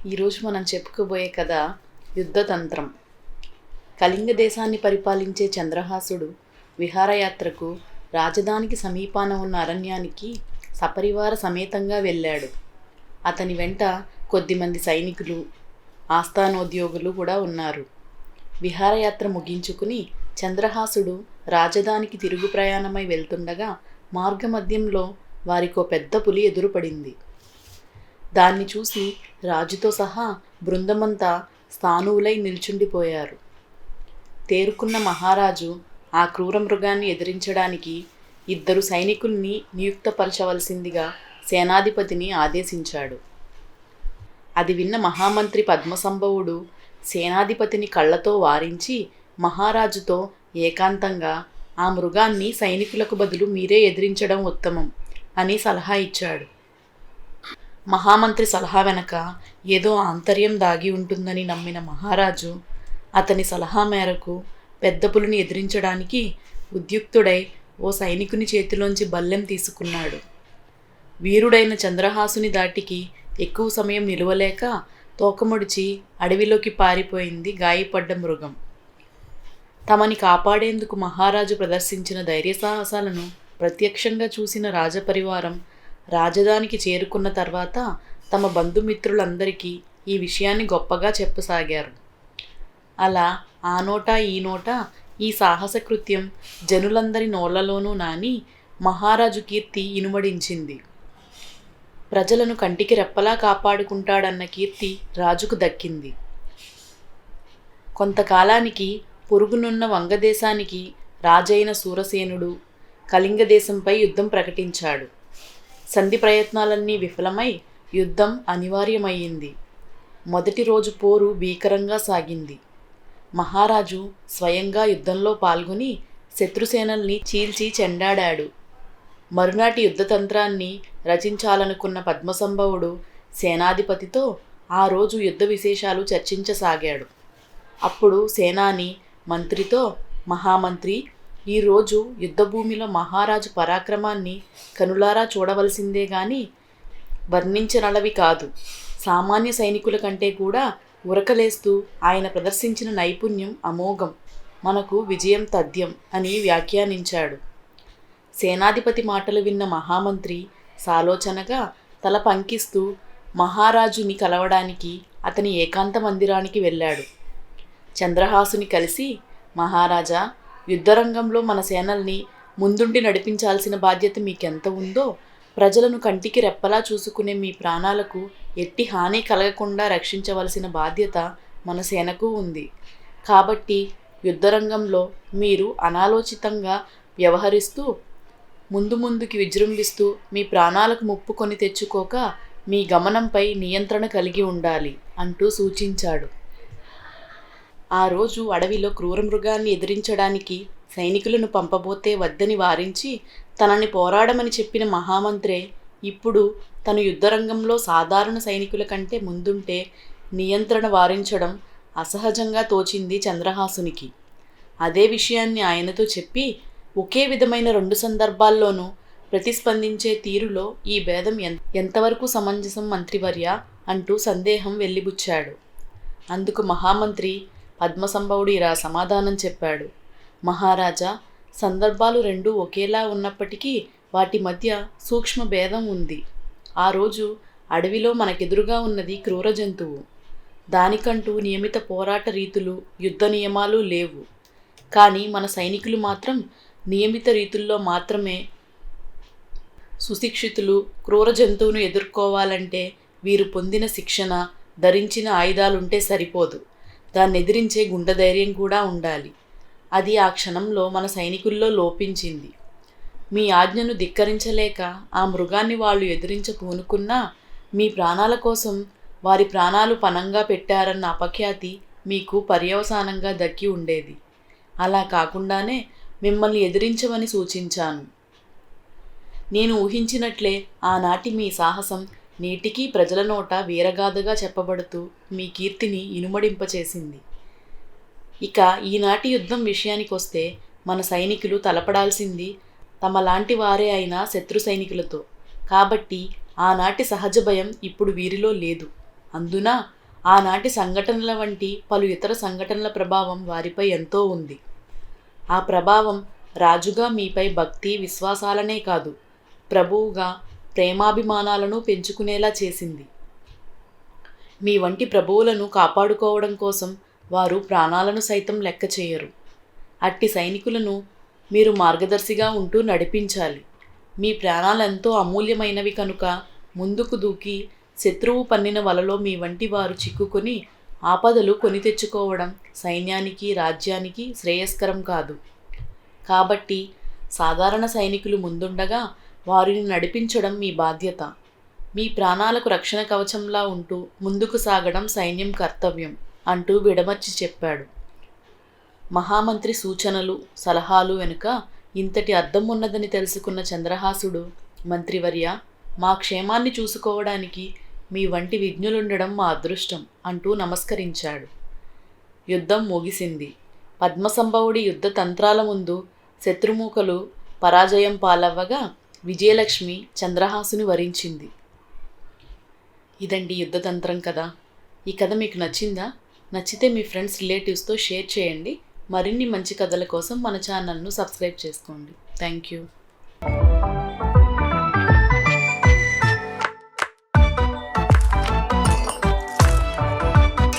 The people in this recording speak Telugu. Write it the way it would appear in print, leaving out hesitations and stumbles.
ఈరోజు మనం చెప్పుకోబోయే కథ యుద్ధతంత్రం. కళింగ దేశాన్ని పరిపాలించే చంద్రహాసుడు విహారయాత్రకు రాజధానికి సమీపాన ఉన్న అరణ్యానికి సపరివార సమేతంగా వెళ్ళాడు. అతని వెంట కొద్దిమంది సైనికులు, ఆస్థానోద్యోగులు కూడా ఉన్నారు. విహారయాత్ర ముగించుకుని చంద్రహాసుడు రాజధానికి తిరుగు ప్రయాణమై వెళ్తుండగా మార్గమధ్యంలో వారికో పెద్ద పులి ఎదురుపడింది. దాన్ని చూసి రాజుతో సహా బృందమంతా స్థాణువులై నిల్చుండిపోయారు. తేరుకున్న మహారాజు ఆ క్రూర మృగాన్ని ఎదిరించడానికి 2 సైనికుల్ని నియుక్తపరచవలసిందిగా సేనాధిపతిని ఆదేశించాడు. అది విన్న మహామంత్రి పద్మసంభవుడు సేనాధిపతిని కళ్ళతో వారించి మహారాజుతో ఏకాంతంగా ఆ మృగాన్ని సైనికులకు బదులు మీరే ఎదిరించడం ఉత్తమం అని సలహా ఇచ్చాడు. మహామంత్రి సలహా వెనక ఏదో ఆంతర్యం దాగి ఉంటుందని నమ్మిన మహారాజు అతని సలహా మేరకు పెద్ద పులిని ఎదిరించడానికి ఉద్యుక్తుడై ఓ సైనికుని చేతిలోంచి బల్లెం తీసుకున్నాడు. వీరుడైన చంద్రహాసుని దాటికి ఎక్కువ సమయం నిలువలేక తోకముడిచి అడవిలోకి పారిపోయింది గాయపడ్డ మృగం. తమని కాపాడేందుకు మహారాజు ప్రదర్శించిన ధైర్యసాహసాలను ప్రత్యక్షంగా చూసిన రాజపరివారం రాజధానికి చేరుకున్న తర్వాత తమ బంధుమిత్రులందరికీ ఈ విషయాన్ని గొప్పగా చెప్పసాగారు. అలా ఆ నోట ఈ నోట ఈ సాహసకృత్యం జనులందరి నోళ్లలోనూ నాని మహారాజు కీర్తి ఇనుమడించింది. ప్రజలను కంటికి రెప్పలా కాపాడుకుంటాడన్న కీర్తి రాజుకు దక్కింది. కొంతకాలానికి పొరుగునున్న వంగదేశానికి రాజైన సూరసేనుడు కళింగ దేశంపై యుద్ధం ప్రకటించాడు. సంధి ప్రయత్నాలన్నీ విఫలమై యుద్ధం అనివార్యమయ్యింది. మొదటి రోజు పోరు భీకరంగా సాగింది. మహారాజు స్వయంగా యుద్ధంలో పాల్గొని శత్రుసేనల్ని చీల్చి చెండాడాడు. మరునాటి యుద్ధతంత్రాన్ని రచించాలనుకున్న పద్మసంభవుడు సేనాధిపతితో ఆ రోజు యుద్ధ విశేషాలు చర్చించసాగాడు. అప్పుడు సేనాని మంత్రితో, మహామంత్రి, ఈరోజు యుద్ధభూమిలో మహారాజు పరాక్రమాన్ని కనులారా చూడవలసిందే గాని వర్ణించనలవి కాదు. సామాన్య సైనికుల కంటే కూడా ఉరకలేస్తూ ఆయన ప్రదర్శించిన నైపుణ్యం అమోఘం. మనకు విజయం తథ్యం అని వ్యాఖ్యానించాడు. సేనాధిపతి మాటలు విన్న మహామంత్రి సాలోచనగా తల పంకిస్తూ మహారాజుని కలవడానికి అతని ఏకాంత మందిరానికి వెళ్ళాడు. చంద్రహాసుని కలిసి, మహారాజా, యుద్ధరంగంలో మన సేనల్ని ముందుండి నడిపించాల్సిన బాధ్యత మీకెంత ఉందో ప్రజలను కంటికి రెప్పలా చూసుకునే మీ ప్రాణాలకు ఎట్టి హాని కలగకుండా రక్షించవలసిన బాధ్యత మన సేనకు ఉంది. కాబట్టి యుద్ధరంగంలో మీరు అనాలోచితంగా వ్యవహరిస్తూ ముందుకి విజృంభిస్తూ మీ ప్రాణాలకు ముప్పు కొని తెచ్చుకోక మీ గమనంపై నియంత్రణ కలిగి ఉండాలి అంటూ సూచించాడు. ఆ రోజు అడవిలో క్రూరమృగాన్ని ఎదిరించడానికి సైనికులను పంపబోతే వద్దని వారించి తనని పోరాడమని చెప్పిన మహామంత్రే ఇప్పుడు తను యుద్ధరంగంలో సాధారణ సైనికుల కంటే ముందుంటే నియంత్రణ వారించడం అసహజంగా తోచింది చంద్రహాసునికి. అదే విషయాన్ని ఆయనతో చెప్పి ఒకే విధమైన 2 సందర్భాల్లోనూ ప్రతిస్పందించే తీరులో ఈ భేదం ఎంతవరకు సమంజసం మంత్రివర్య అంటూ సందేహం వెల్లిబుచ్చాడు. అందుకు మహామంత్రి పద్మసంభవుడు ఇలా సమాధానం చెప్పాడు. మహారాజా, సందర్భాలు 2 ఒకేలా ఉన్నప్పటికీ వాటి మధ్య సూక్ష్మ భేదం ఉంది. ఆ రోజు అడవిలో మనకెదురుగా ఉన్నది క్రూర జంతువు. దానికంటూ నియమిత పోరాట రీతులు, యుద్ధ నియమాలు లేవు. కానీ మన సైనికులు మాత్రం నియమిత రీతుల్లో మాత్రమే సుశిక్షితులు. క్రూర జంతువును ఎదుర్కోవాలంటే వీరు పొందిన శిక్షణ, ధరించిన ఆయుధాలుంటే సరిపోదు. దాన్ని ఎదిరించే గుండె ధైర్యం కూడా ఉండాలి. అది ఆ క్షణంలో మన సైనికుల్లో లోపించింది. మీ ఆజ్ఞను ధిక్కరించలేక ఆ మృగాన్ని వాళ్ళు ఎదిరించ పూనుకున్నా మీ ప్రాణాల కోసం వారి ప్రాణాలు పణంగా పెట్టారన్న అపఖ్యాతి మీకు పర్యవసానంగా దక్కి ఉండేది. అలా కాకుండానే మిమ్మల్ని ఎదిరించమని సూచించాను. నేను ఊహించినట్లే ఆనాటి మీ సాహసం నేటికీ ప్రజల నోట వీరగాథగా చెప్పబడుతూ మీ కీర్తిని ఇనుమడింపచేసింది. ఇక ఈనాటి యుద్ధం విషయానికొస్తే మన సైనికులు తలపడాల్సింది తమలాంటి వారే అయిన శత్రు సైనికులతో. కాబట్టి ఆనాటి సహజ భయం ఇప్పుడు వీరిలో లేదు. అందున ఆనాటి సంఘటనల వంటి పలు ఇతర సంఘటనల ప్రభావం వారిపై ఎంతో ఉంది. ఆ ప్రభావం రాజుగా మీపై భక్తి విశ్వాసాలనే కాదు, ప్రభువుగా ప్రేమాభిమానాలను పెంచుకునేలా చేసింది. మీ వంటి ప్రభువులను కాపాడుకోవడం కోసం వారు ప్రాణాలను సైతం లెక్క చేయరు. అట్టి సైనికులను మీరు మార్గదర్శిగా ఉంటూ నడిపించాలి. మీ ప్రాణాలెంతో అమూల్యమైనవి కనుక ముందుకు దూకి శత్రువు పన్నిన వలలో మీ వంటి వారు చిక్కుకొని ఆపదలు కొని తెచ్చుకోవడం సైన్యానికి రాజ్యానికి శ్రేయస్కరం కాదు. కాబట్టి సాధారణ సైనికులు ముందుండగా వారిని నడిపించడం మీ బాధ్యత. మీ ప్రాణాలకు రక్షణ కవచంలా ఉంటూ ముందుకు సాగడం సైన్యం కర్తవ్యం అంటూ విడమర్చి చెప్పాడు. మహామంత్రి సూచనలు సలహాలు వెనుక ఇంతటి అర్థం ఉన్నదని తెలుసుకున్న చంద్రహాసుడు, మంత్రివర్య, మా క్షేమాన్ని చూసుకోవడానికి మీ వంటి విజ్ఞులుండడం మా అదృష్టం అంటూ నమస్కరించాడు. యుద్ధం ముగిసింది. పద్మసంభవుడి యుద్ధ తంత్రాల ముందు శత్రుమూకలు పరాజయం పాలవ్వగా విజయలక్ష్మి చంద్రహాసుని వరించింది. ఇదండి యుద్ధతంత్రం కథ. ఈ కథ మీకు నచ్చిందా? నచ్చితే మీ ఫ్రెండ్స్ రిలేటివ్స్తో షేర్ చేయండి. మరిన్ని మంచి కథల కోసం మన ఛానల్ను సబ్స్క్రైబ్ చేసుకోండి. Thank you.